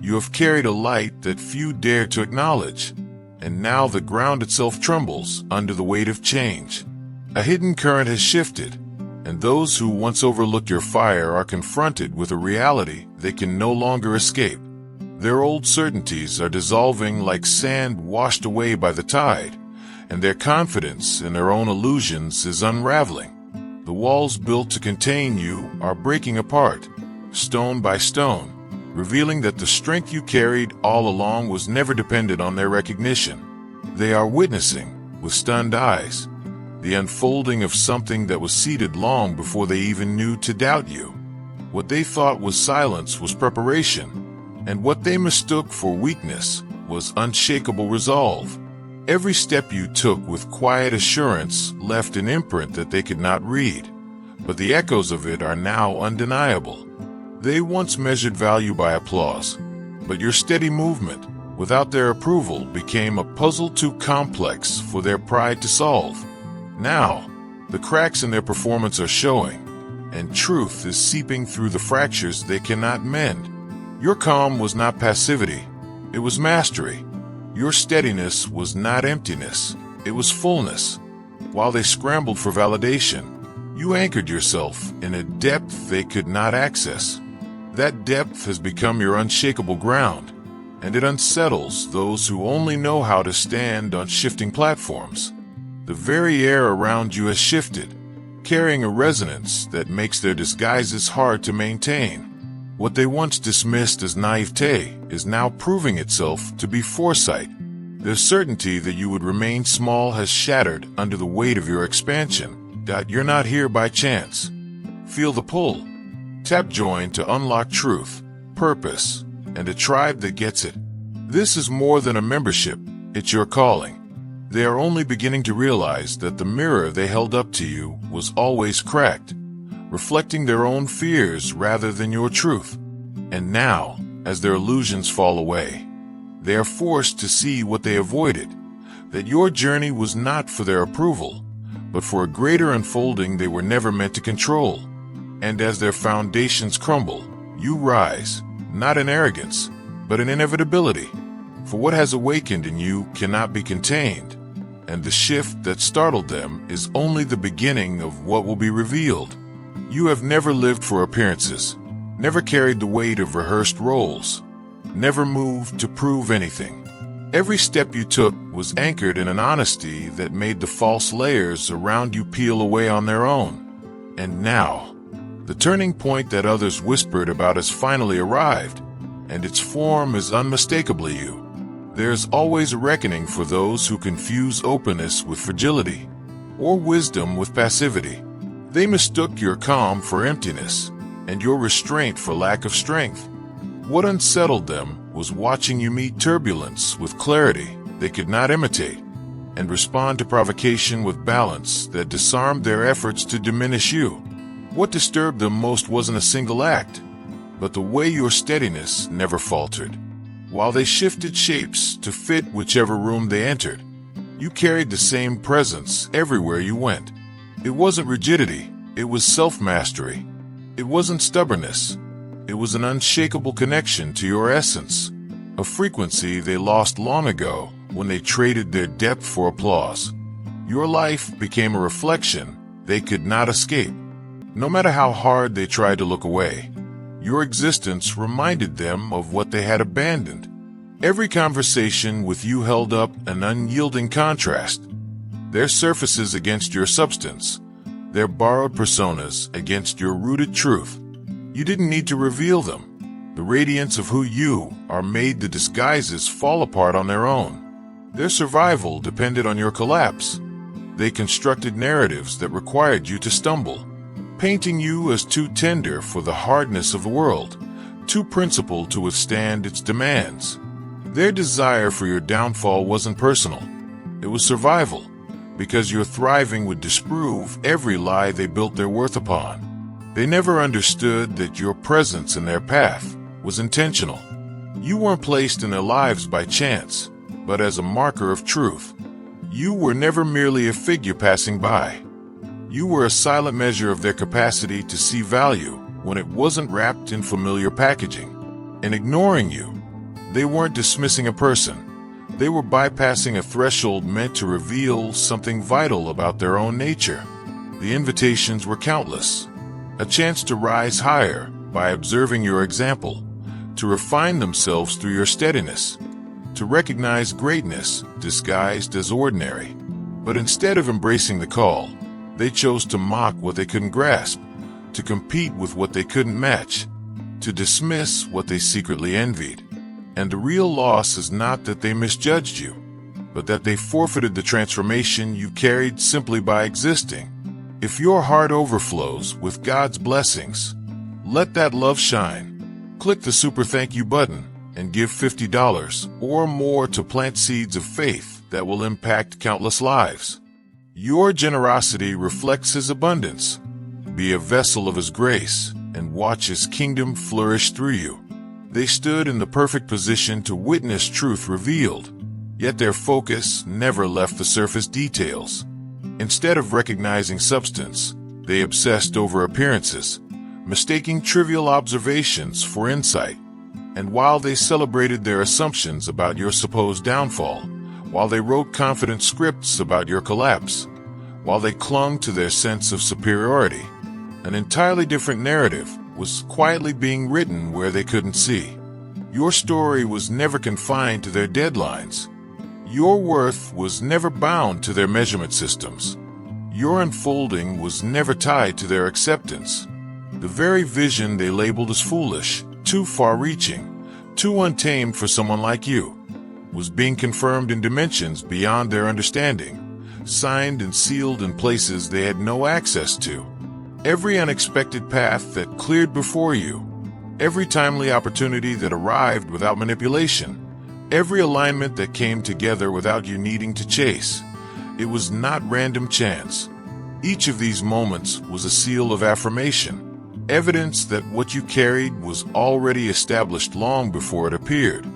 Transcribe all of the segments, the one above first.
You have carried a light that few dare to acknowledge, and now the ground itself trembles under the weight of change. A hidden current has shifted, and those who once overlooked your fire are confronted with a reality they can no longer escape. Their old certainties are dissolving like sand washed away by the tide, and their confidence in their own illusions is unraveling. The walls built to contain you are breaking apart, stone by stone, revealing that the strength you carried all along was never dependent on their recognition. They are witnessing, with stunned eyes, the unfolding of something that was seeded long before they even knew to doubt you. What they thought was silence was preparation, and what they mistook for weakness was unshakable resolve. Every step you took with quiet assurance left an imprint that they could not read, but the echoes of it are now undeniable. They once measured value by applause, but your steady movement, without their approval, became a puzzle too complex for their pride to solve. Now, the cracks in their performance are showing, and truth is seeping through the fractures they cannot mend. Your calm was not passivity, it was mastery. Your steadiness was not emptiness, it was fullness. While they scrambled for validation, you anchored yourself in a depth they could not access. That depth has become your unshakable ground, and it unsettles those who only know how to stand on shifting platforms. The very air around you has shifted, carrying a resonance that makes their disguises hard to maintain. What they once dismissed as naivete is now proving itself to be foresight. Their certainty that you would remain small has shattered under the weight of your expansion. You're not here by chance. Feel the pull. Tap join to unlock truth, purpose, and a tribe that gets it. This is more than a membership, it's your calling. They are only beginning to realize that the mirror they held up to you was always cracked, reflecting their own fears rather than your truth. And now, as their illusions fall away, they are forced to see what they avoided, that your journey was not for their approval, but for a greater unfolding they were never meant to control. And as their foundations crumble, you rise, not in arrogance, but in inevitability. For what has awakened in you cannot be contained, and the shift that startled them is only the beginning of what will be revealed. You have never lived for appearances, never carried the weight of rehearsed roles, never moved to prove anything. Every step you took was anchored in an honesty that made the false layers around you peel away on their own. And now, the turning point that others whispered about has finally arrived, and its form is unmistakably you. There's always a reckoning for those who confuse openness with fragility, or wisdom with passivity. They mistook your calm for emptiness, and your restraint for lack of strength. What unsettled them was watching you meet turbulence with clarity they could not imitate, and respond to provocation with balance that disarmed their efforts to diminish you. What disturbed them most wasn't a single act, but the way your steadiness never faltered. While they shifted shapes to fit whichever room they entered, you carried the same presence everywhere you went. It wasn't rigidity, it was self-mastery. It wasn't stubbornness, it was an unshakable connection to your essence, a frequency they lost long ago when they traded their depth for applause. Your life became a reflection they could not escape. No matter how hard they tried to look away, your existence reminded them of what they had abandoned. Every conversation with you held up an unyielding contrast. Their surfaces against your substance, their borrowed personas against your rooted truth. You didn't need to reveal them. The radiance of who you are made the disguises fall apart on their own. Their survival depended on your collapse. They constructed narratives that required you to stumble, painting you as too tender for the hardness of the world, too principled to withstand its demands. Their desire for your downfall wasn't personal. It was survival, because your thriving would disprove every lie they built their worth upon. They never understood that your presence in their path was intentional. You weren't placed in their lives by chance, but as a marker of truth. You were never merely a figure passing by. You were a silent measure of their capacity to see value when it wasn't wrapped in familiar packaging. And ignoring you, They weren't dismissing a person. They were bypassing a threshold meant to reveal something vital about their own nature. The invitations were countless. A chance to rise higher by observing your example, to refine themselves through your steadiness, to recognize greatness disguised as ordinary. But instead of embracing the call, they chose to mock what they couldn't grasp, to compete with what they couldn't match, to dismiss what they secretly envied. And the real loss is not that they misjudged you, but that they forfeited the transformation you carried simply by existing. If your heart overflows with God's blessings, let that love shine. Click the super thank you button and give $50 or more to plant seeds of faith that will impact countless lives. Your generosity reflects His abundance. Be a vessel of His grace and watch His kingdom flourish through you. They stood in the perfect position to witness truth revealed, yet their focus never left the surface details. Instead of recognizing substance, they obsessed over appearances, mistaking trivial observations for insight. And while they celebrated their assumptions about your supposed downfall, while they wrote confident scripts about your collapse, while they clung to their sense of superiority, an entirely different narrative was quietly being written where they couldn't see. Your story was never confined to their deadlines. Your worth was never bound to their measurement systems. Your unfolding was never tied to their acceptance. The very vision they labeled as foolish, too far-reaching, too untamed for someone like you, was being confirmed in dimensions beyond their understanding, signed and sealed in places they had no access to. Every unexpected path that cleared before you, every timely opportunity that arrived without manipulation, every alignment that came together without you needing to chase, it was not random chance. Each of these moments was a seal of affirmation, evidence that what you carried was already established long before it appeared.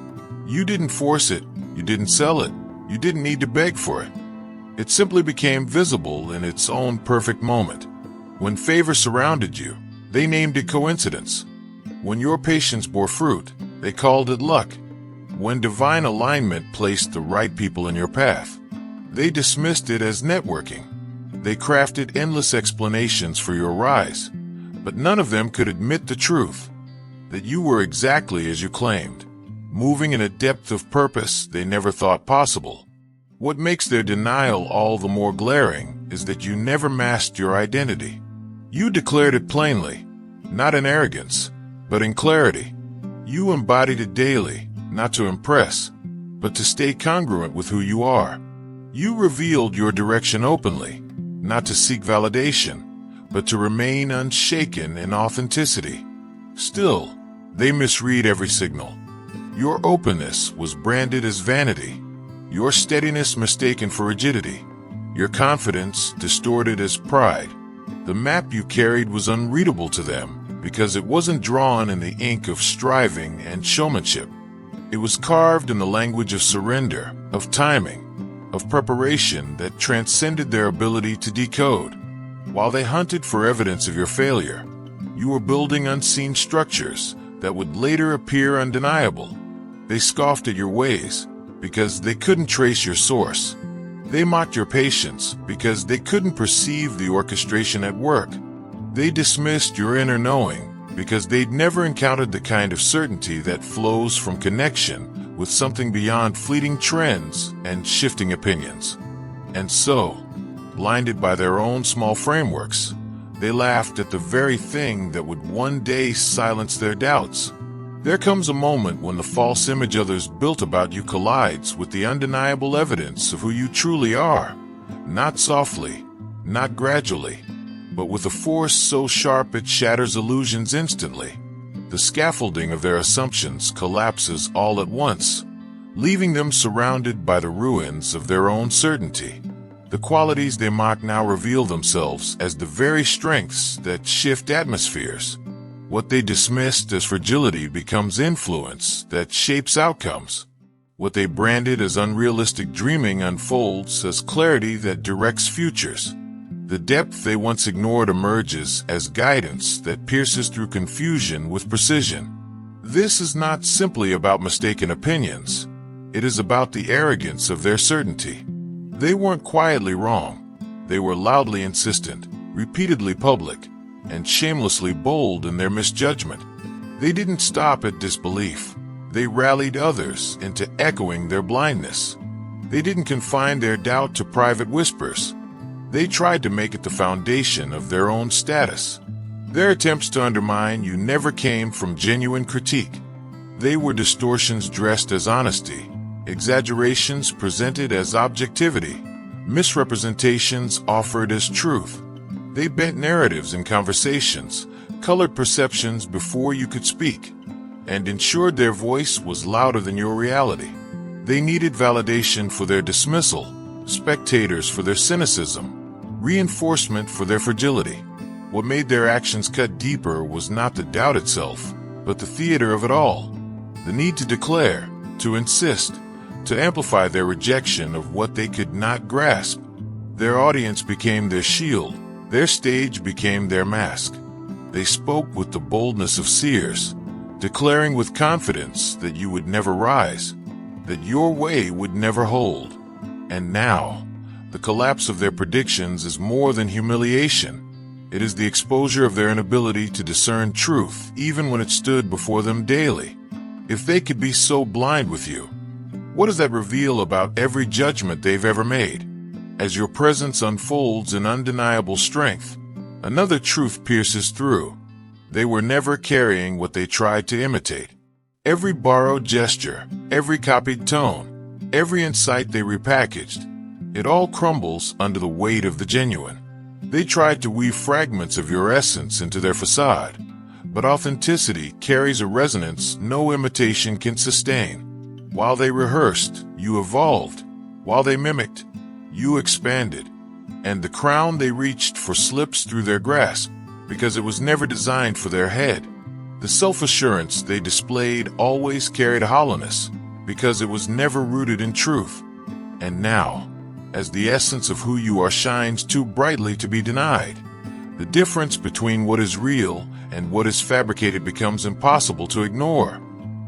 You didn't force it, you didn't sell it, you didn't need to beg for it. It simply became visible in its own perfect moment. When favor surrounded you, they named it coincidence. When your patience bore fruit, they called it luck. When divine alignment placed the right people in your path, they dismissed it as networking. They crafted endless explanations for your rise, but none of them could admit the truth, that you were exactly as you claimed, moving in a depth of purpose they never thought possible. What makes their denial all the more glaring is that you never masked your identity. You declared it plainly, not in arrogance, but in clarity. You embodied it daily, not to impress, but to stay congruent with who you are. You revealed your direction openly, not to seek validation, but to remain unshaken in authenticity. Still, they misread every signal. Your openness was branded as vanity, your steadiness mistaken for rigidity, your confidence distorted as pride. The map you carried was unreadable to them because it wasn't drawn in the ink of striving and showmanship. It was carved in the language of surrender, of timing, of preparation that transcended their ability to decode. While they hunted for evidence of your failure, you were building unseen structures that would later appear undeniable. They scoffed at your ways because they couldn't trace your source. They mocked your patience because they couldn't perceive the orchestration at work. They dismissed your inner knowing because they'd never encountered the kind of certainty that flows from connection with something beyond fleeting trends and shifting opinions. And so, blinded by their own small frameworks, they laughed at the very thing that would one day silence their doubts. There comes a moment when the false image others built about you collides with the undeniable evidence of who you truly are, not softly, not gradually, but with a force so sharp it shatters illusions instantly. The scaffolding of their assumptions collapses all at once, leaving them surrounded by the ruins of their own certainty. The qualities they mock now reveal themselves as the very strengths that shift atmospheres. What they dismissed as fragility becomes influence that shapes outcomes. What they branded as unrealistic dreaming unfolds as clarity that directs futures. The depth they once ignored emerges as guidance that pierces through confusion with precision. This is not simply about mistaken opinions. It is about the arrogance of their certainty. They weren't quietly wrong. They were loudly insistent, repeatedly public, and shamelessly bold in their misjudgment. They didn't stop at disbelief. They rallied others into echoing their blindness. They didn't confine their doubt to private whispers. They tried to make it the foundation of their own status. Their attempts to undermine you never came from genuine critique. They were distortions dressed as honesty, exaggerations presented as objectivity, misrepresentations offered as truth. They bent narratives in conversations, colored perceptions before you could speak, and ensured their voice was louder than your reality. They needed validation for their dismissal, spectators for their cynicism, reinforcement for their fragility. What made their actions cut deeper was not the doubt itself, but the theater of it all. The need to declare, to insist, to amplify their rejection of what they could not grasp. Their audience became their shield. Their stage became their mask. They spoke with the boldness of seers, declaring with confidence that you would never rise, that your way would never hold. And now, the collapse of their predictions is more than humiliation. It is the exposure of their inability to discern truth, even when it stood before them daily. If they could be so blind with you, what does that reveal about every judgment they've ever made? As your presence unfolds in undeniable strength, another truth pierces through. They were never carrying what they tried to imitate. Every borrowed gesture, every copied tone, every insight they repackaged, it all crumbles under the weight of the genuine. They tried to weave fragments of your essence into their facade, but authenticity carries a resonance no imitation can sustain. While they rehearsed, you evolved. While they mimicked, you expanded. And the crown they reached for slips through their grasp, because it was never designed for their head. The self-assurance they displayed always carried a hollowness, because it was never rooted in truth. And now, as the essence of who you are shines too brightly to be denied, the difference between what is real and what is fabricated becomes impossible to ignore.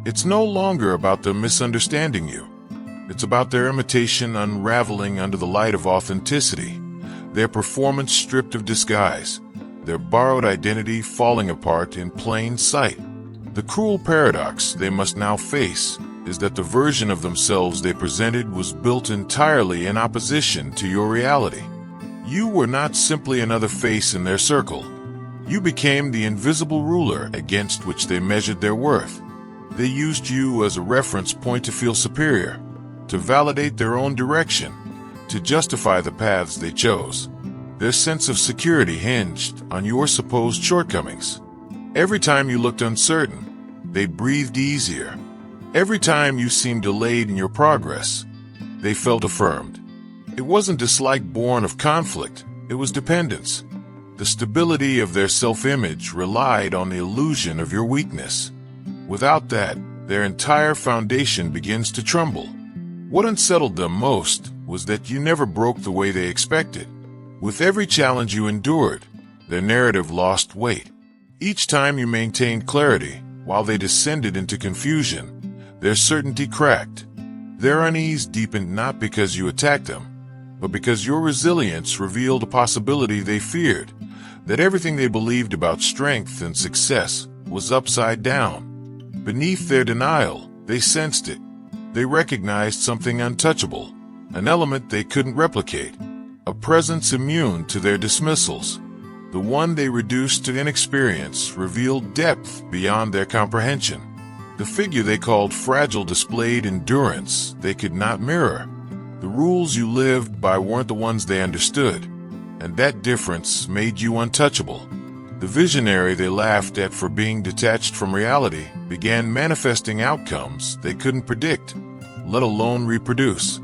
It's no longer about them misunderstanding you. It's about their imitation unraveling under the light of authenticity, their performance stripped of disguise, their borrowed identity falling apart in plain sight. The cruel paradox they must now face is that the version of themselves they presented was built entirely in opposition to your reality. You were not simply another face in their circle. You became the invisible ruler against which they measured their worth. They used you as a reference point to feel superior, to validate their own direction, to justify the paths they chose. Their sense of security hinged on your supposed shortcomings. Every time you looked uncertain, they breathed easier. Every time you seemed delayed in your progress, they felt affirmed. It wasn't dislike born of conflict, it was dependence. The stability of their self-image relied on the illusion of your weakness. Without that, their entire foundation begins to tremble. What unsettled them most was that you never broke the way they expected. With every challenge you endured, their narrative lost weight. Each time you maintained clarity, while they descended into confusion, their certainty cracked. Their unease deepened not because you attacked them, but because your resilience revealed a possibility they feared, that everything they believed about strength and success was upside down. Beneath their denial, they sensed it. They recognized something untouchable, an element they couldn't replicate, a presence immune to their dismissals. The one they reduced to inexperience revealed depth beyond their comprehension. The figure they called fragile displayed endurance they could not mirror. The rules you lived by weren't the ones they understood, and that difference made you untouchable. The visionary they laughed at for being detached from reality began manifesting outcomes they couldn't predict, let alone reproduce.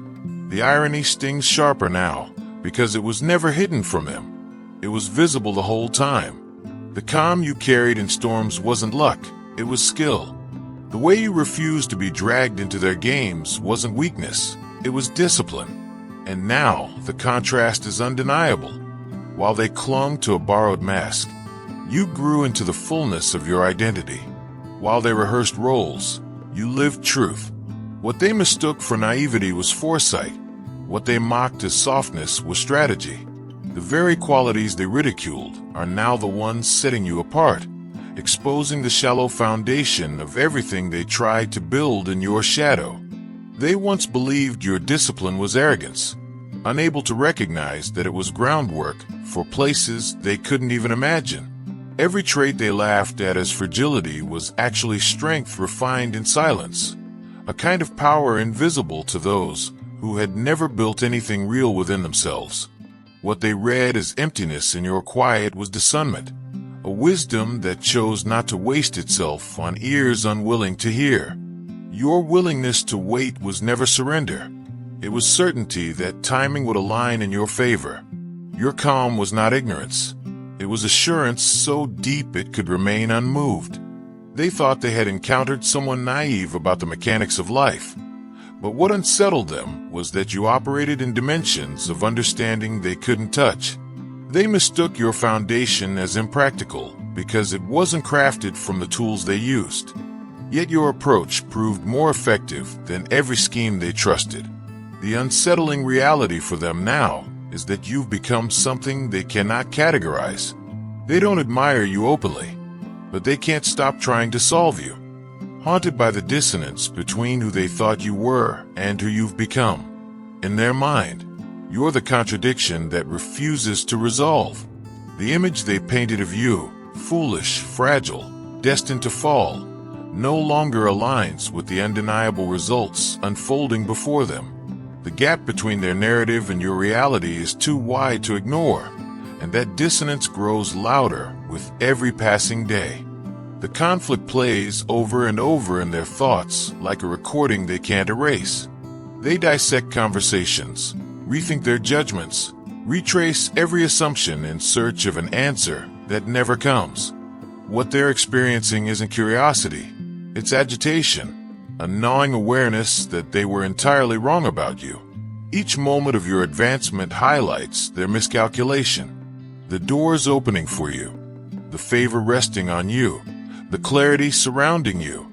The irony stings sharper now, because it was never hidden from them. It was visible the whole time. The calm you carried in storms wasn't luck, it was skill. The way you refused to be dragged into their games wasn't weakness, it was discipline. And now, the contrast is undeniable. While they clung to a borrowed mask, you grew into the fullness of your identity. While they rehearsed roles, you lived truth. What they mistook for naivety was foresight. What they mocked as softness was strategy. The very qualities they ridiculed are now the ones setting you apart, exposing the shallow foundation of everything they tried to build in your shadow. They once believed your discipline was arrogance, unable to recognize that it was groundwork for places they couldn't even imagine. Every trait they laughed at as fragility was actually strength refined in silence, a kind of power invisible to those who had never built anything real within themselves. What they read as emptiness in your quiet was discernment, a wisdom that chose not to waste itself on ears unwilling to hear. Your willingness to wait was never surrender. It was certainty that timing would align in your favor. Your calm was not ignorance. It was assurance so deep it could remain unmoved. They thought they had encountered someone naive about the mechanics of life. But what unsettled them was that you operated in dimensions of understanding they couldn't touch. They mistook your foundation as impractical because it wasn't crafted from the tools they used. Yet your approach proved more effective than every scheme they trusted. The unsettling reality for them now is that you've become something they cannot categorize. They don't admire you openly, but they can't stop trying to solve you. Haunted by the dissonance between who they thought you were and who you've become. In their mind, you're the contradiction that refuses to resolve. The image they painted of you, foolish, fragile, destined to fall, no longer aligns with the undeniable results unfolding before them. The gap between their narrative and your reality is too wide to ignore, and that dissonance grows louder with every passing day. The conflict plays over and over in their thoughts like a recording they can't erase. They dissect conversations, rethink their judgments, retrace every assumption in search of an answer that never comes. What they're experiencing isn't curiosity, it's agitation, a gnawing awareness that they were entirely wrong about you. Each moment of your advancement highlights their miscalculation. The doors opening for you, the favor resting on you, the clarity surrounding you.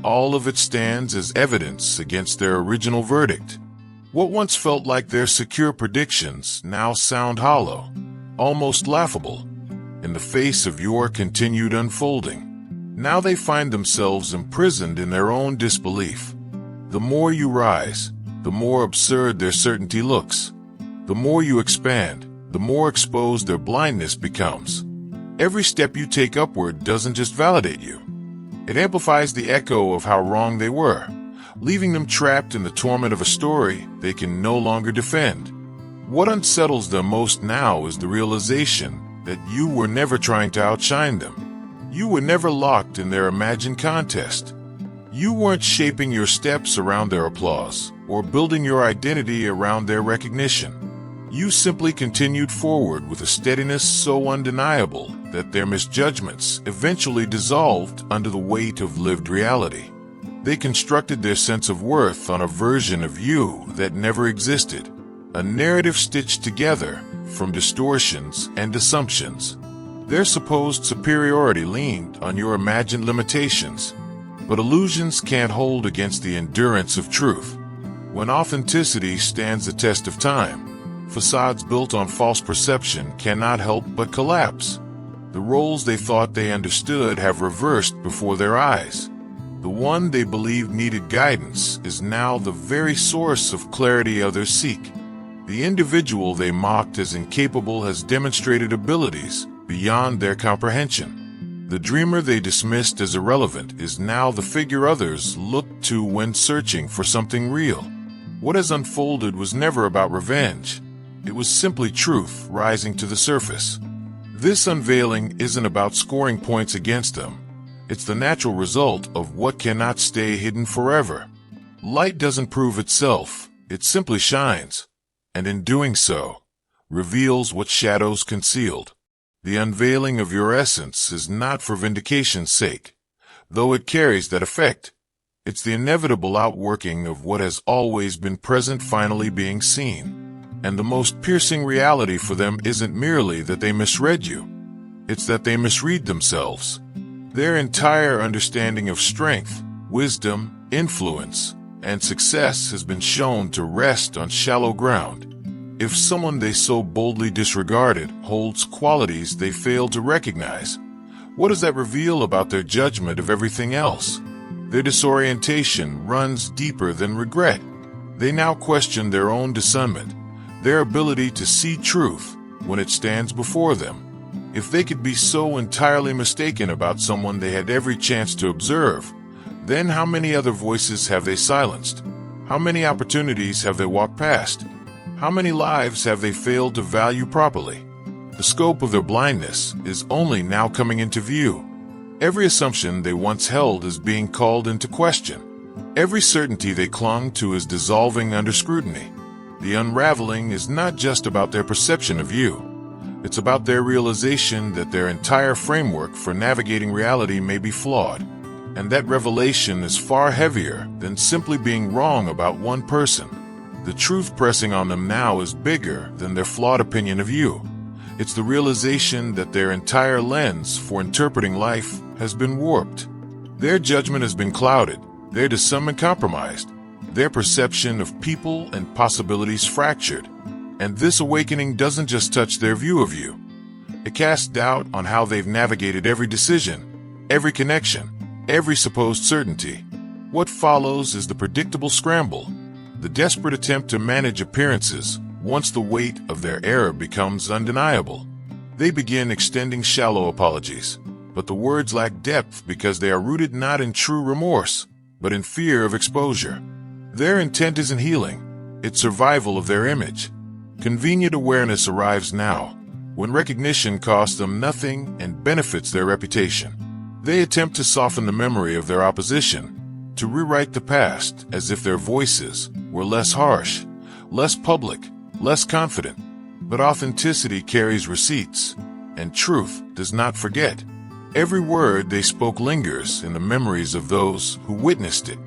All of it stands as evidence against their original verdict. What once felt like their secure predictions now sound hollow, almost laughable, in the face of your continued unfolding. Now they find themselves imprisoned in their own disbelief. The more you rise, the more absurd their certainty looks. The more you expand, the more exposed their blindness becomes. Every step you take upward doesn't just validate you. It amplifies the echo of how wrong they were, leaving them trapped in the torment of a story they can no longer defend. What unsettles them most now is the realization that you were never trying to outshine them. You were never locked in their imagined contest. You weren't shaping your steps around their applause or building your identity around their recognition. You simply continued forward with a steadiness so undeniable that their misjudgments eventually dissolved under the weight of lived reality. They constructed their sense of worth on a version of you that never existed, a narrative stitched together from distortions and assumptions. Their supposed superiority leaned on your imagined limitations, but illusions can't hold against the endurance of truth. When authenticity stands the test of time, facades built on false perception cannot help but collapse. The roles they thought they understood have reversed before their eyes. The one they believed needed guidance is now the very source of clarity others seek. The individual they mocked as incapable has demonstrated abilities beyond their comprehension. The dreamer they dismissed as irrelevant is now the figure others look to when searching for something real. What has unfolded was never about revenge. It was simply truth rising to the surface. This unveiling isn't about scoring points against them. It's the natural result of what cannot stay hidden forever. Light doesn't prove itself, it simply shines, and in doing so, reveals what shadows concealed. The unveiling of your essence is not for vindication's sake, though it carries that effect. It's the inevitable outworking of what has always been present finally being seen. And the most piercing reality for them isn't merely that they misread you. It's that they misread themselves. Their entire understanding of strength, wisdom, influence, and success has been shown to rest on shallow ground. If someone they so boldly disregarded holds qualities they failed to recognize, what does that reveal about their judgment of everything else? Their disorientation runs deeper than regret. They now question their own discernment, their ability to see truth when it stands before them. If they could be so entirely mistaken about someone they had every chance to observe, then how many other voices have they silenced? How many opportunities have they walked past? How many lives have they failed to value properly? The scope of their blindness is only now coming into view. Every assumption they once held is being called into question. Every certainty they clung to is dissolving under scrutiny. The unraveling is not just about their perception of you. It's about their realization that their entire framework for navigating reality may be flawed. And that revelation is far heavier than simply being wrong about one person. The truth pressing on them now is bigger than their flawed opinion of you. It's the realization that their entire lens for interpreting life has been warped. Their judgment has been clouded, their discernment compromised, their perception of people and possibilities fractured. And this awakening doesn't just touch their view of you. It casts doubt on how they've navigated every decision, every connection, every supposed certainty. What follows is the predictable scramble, the desperate attempt to manage appearances once the weight of their error becomes undeniable. They begin extending shallow apologies, but the words lack depth because they are rooted not in true remorse, but in fear of exposure. Their intent isn't healing, it's survival of their image. Convenient awareness arrives now, when recognition costs them nothing and benefits their reputation. They attempt to soften the memory of their opposition, to rewrite the past as if their voices were less harsh, less public, less confident. But authenticity carries receipts, and truth does not forget. Every word they spoke lingers in the memories of those who witnessed it.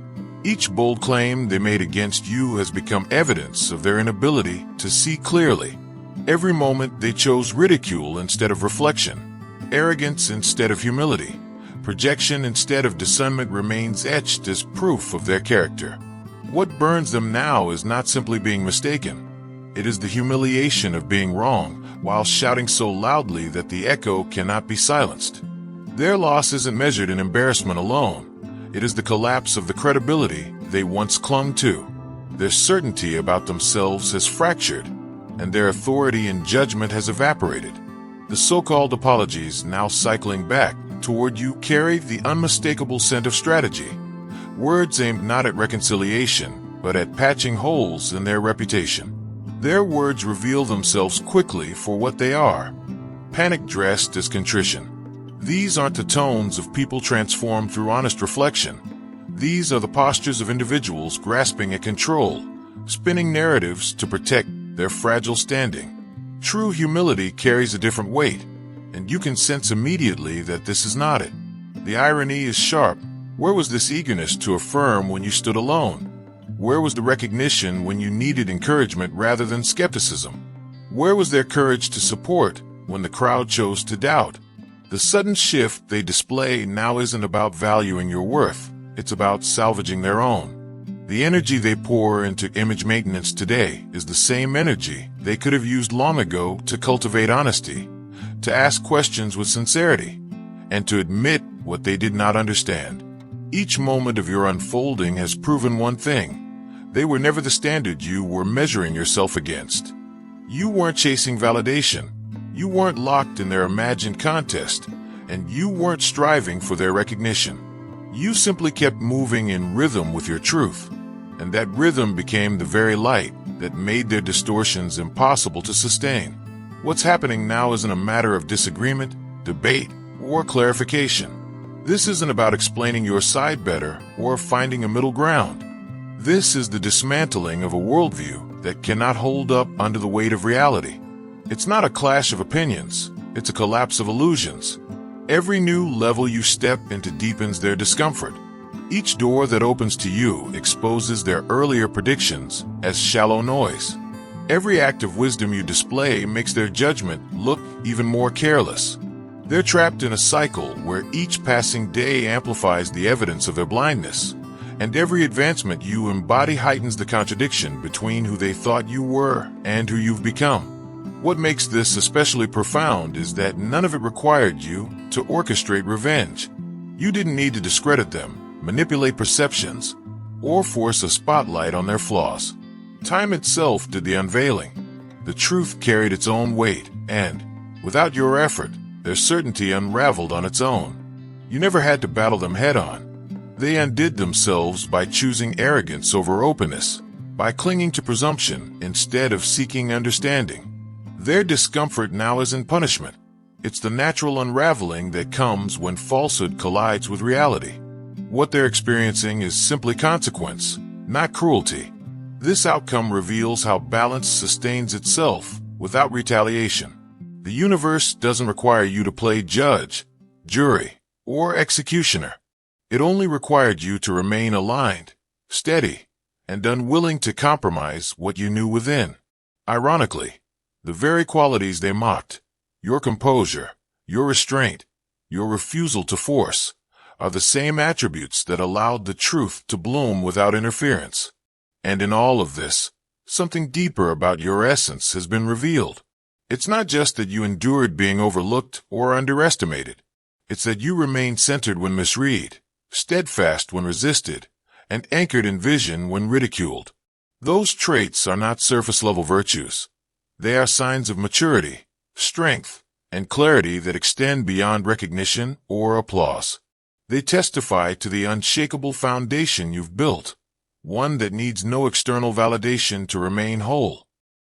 Each bold claim they made against you has become evidence of their inability to see clearly. Every moment they chose ridicule instead of reflection, arrogance instead of humility, projection instead of discernment remains etched as proof of their character. What burns them now is not simply being mistaken. It is the humiliation of being wrong while shouting so loudly that the echo cannot be silenced. Their loss isn't measured in embarrassment alone. It is the collapse of the credibility they once clung to. Their certainty about themselves has fractured, and their authority and judgment has evaporated. The so-called apologies now cycling back toward you carry the unmistakable scent of strategy. Words aimed not at reconciliation, but at patching holes in their reputation. Their words reveal themselves quickly for what they are, panic dressed as contrition. These aren't the tones of people transformed through honest reflection. These are the postures of individuals grasping at control, spinning narratives to protect their fragile standing. True humility carries a different weight, and you can sense immediately that this is not it. The irony is sharp. Where was this eagerness to affirm when you stood alone? Where was the recognition when you needed encouragement rather than skepticism? Where was their courage to support when the crowd chose to doubt? The sudden shift they display now isn't about valuing your worth. It's about salvaging their own. The energy they pour into image maintenance today is the same energy they could have used long ago to cultivate honesty, to ask questions with sincerity, and to admit what they did not understand. Each moment of your unfolding has proven one thing. They were never the standard you were measuring yourself against. You weren't chasing validation. You weren't locked in their imagined contest, and you weren't striving for their recognition. You simply kept moving in rhythm with your truth, and that rhythm became the very light that made their distortions impossible to sustain. What's happening now isn't a matter of disagreement, debate, or clarification. This isn't about explaining your side better or finding a middle ground. This is the dismantling of a worldview that cannot hold up under the weight of reality. It's not a clash of opinions, it's a collapse of illusions. Every new level you step into deepens their discomfort. Each door that opens to you exposes their earlier predictions as shallow noise. Every act of wisdom you display makes their judgment look even more careless. They're trapped in a cycle where each passing day amplifies the evidence of their blindness, and every advancement you embody heightens the contradiction between who they thought you were and who you've become. What makes this especially profound is that none of it required you to orchestrate revenge. You didn't need to discredit them, manipulate perceptions, or force a spotlight on their flaws. Time itself did the unveiling. The truth carried its own weight, and, without your effort, their certainty unraveled on its own. You never had to battle them head-on. They undid themselves by choosing arrogance over openness, by clinging to presumption instead of seeking understanding. Their discomfort now isn't punishment. It's the natural unraveling that comes when falsehood collides with reality. What they're experiencing is simply consequence, not cruelty. This outcome reveals how balance sustains itself without retaliation. The universe doesn't require you to play judge, jury, or executioner. It only required you to remain aligned, steady, and unwilling to compromise what you knew within. Ironically, the very qualities they mocked, your composure, your restraint, your refusal to force, are the same attributes that allowed the truth to bloom without interference. And in all of this, something deeper about your essence has been revealed. It's not just that you endured being overlooked or underestimated. It's that you remained centered when misread, steadfast when resisted, and anchored in vision when ridiculed. Those traits are not surface-level virtues. They are signs of maturity, strength, and clarity that extend beyond recognition or applause. They testify to the unshakable foundation you've built, one that needs no external validation to remain whole.